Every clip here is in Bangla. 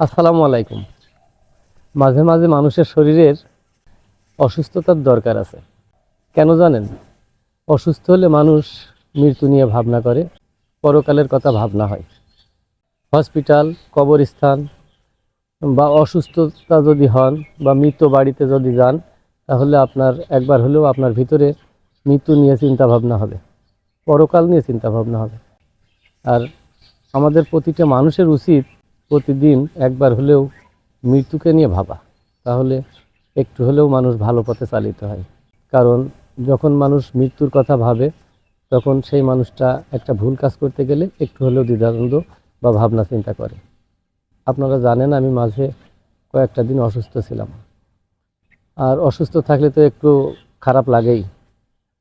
আসসালামু আলাইকুম। মাঝে মাঝে মানুষের শরীরের অসুস্থতার দরকার আছে। কেন জানেন? অসুস্থ হলে মানুষ মৃত্যু নিয়ে ভাবনা করে, পরকালের কথা ভাবনা হয়। হসপিটাল, কবরস্থান বা অসুস্থতা যদি হন বা মৃত্যু বাড়িতে যদি যান, তাহলে আপনার একবার হলেও আপনার ভিতরে মৃত্যু নিয়ে চিন্তা ভাবনা হবে, পরকাল নিয়ে চিন্তা ভাবনা হবে। আর আমাদের প্রতিটা মানুষের উচিত প্রতিদিন একবার হলেও মৃত্যুকে নিয়ে ভাবা, তাহলে একটু হলেও মানুষ ভালো পথে চালিত হয়। কারণ যখন মানুষ মৃত্যুর কথা ভাবে, তখন সেই মানুষটা একটা ভুল কাজ করতে গেলে একটু হলেও দ্বিধাদ্বন্দ্ব বা ভাবনা চিন্তা করে। আপনারা জানেন, আমি মাঝে কয়েকটা দিন অসুস্থ ছিলাম। আর অসুস্থ থাকলে তো একটু খারাপ লাগেই।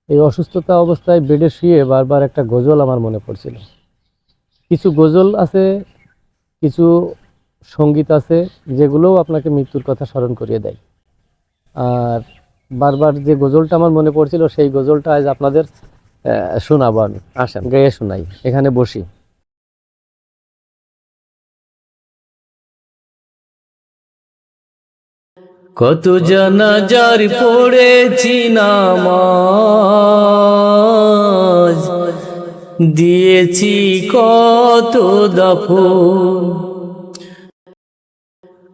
এই অসুস্থতা অবস্থায় বেডে শুয়ে বারবার একটা গজল আমার মনে পড়ছিল। কিছু গজল আছে, কিছু সঙ্গীত আছে, যেগুলোও আপনাকে মৃত্যুর কথা স্মরণ করিয়ে দেয়। আর বারবার যে গজলটা আমার মনে পড়ছিল, সেই গজলটা আজ আপনাদের শোনাবো আমি। আসেন গেয়ে শোনাই, এখানে বসি। কত জানাজার পড়েছি নামাজ, দিয়েছি কত দাফন।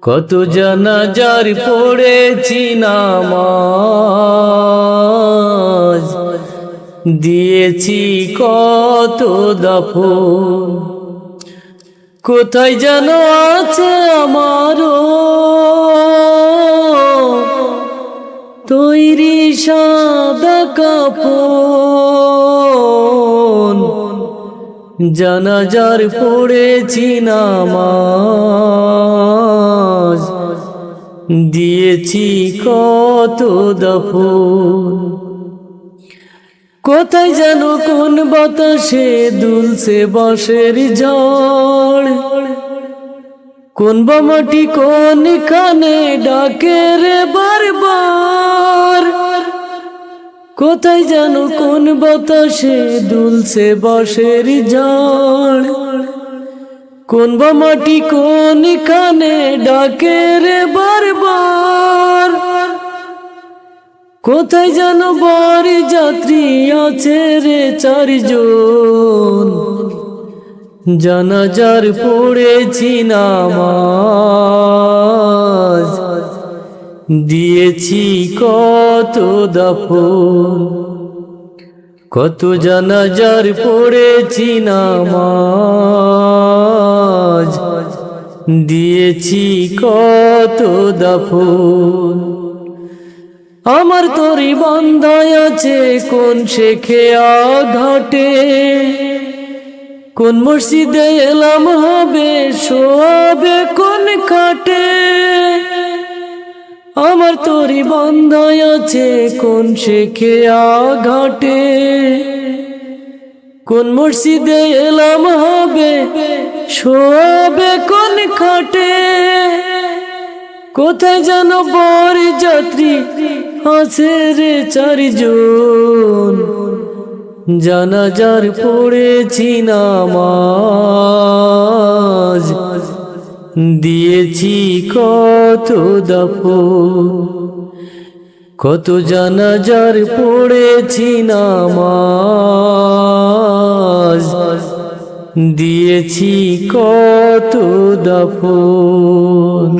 কত জানাজার পড়েছি নামাজ, দিয়েছি কত দাফন। কোথায় যেন আছে আমারও তৈরি সাদা কাফন। জানাজার পড়েছি নামাজ, দিয়েছি কত দাফন। কোথায় যেন কোন বাতাসে দুলছে বাঁশের ঝড়, কোন বা মাটি কোন খানে ডাকে রে বারবার। কোথায় যেন কোন বাতাসে দুলছে বাঁশের ঝড়, কোন বা মাটি কোন খানে ডাকে রে বারবার। কোথায় যেন বাড়ি যাত্রী আছে রে চারজন, জানাজার পড়েছি নামাজ, দিয়েছি কত দাফন। কত জানাজার পড়েছি নামাজ, দিয়েছি কত দাফন। আমার তরি বান্ধায় আছে কোন শেখে ঘাটে, কোন মসজিদে এলাম হবে শোয়াবে কোন খাটে। আমার তরি বান্ধায় আছে কোন শেখে ঘাটে, কোন মসজিদে এলাম হবে শোয়াবে কোন খাটে। কোথায় যেন বড় যাত্রী আছে রে চারজন, জানাজার পড়েছি নামাজ, দিয়েছি কত দাফন। কত জানাজার পড়েছি নামাজ, দিয়েছি কত দাফন।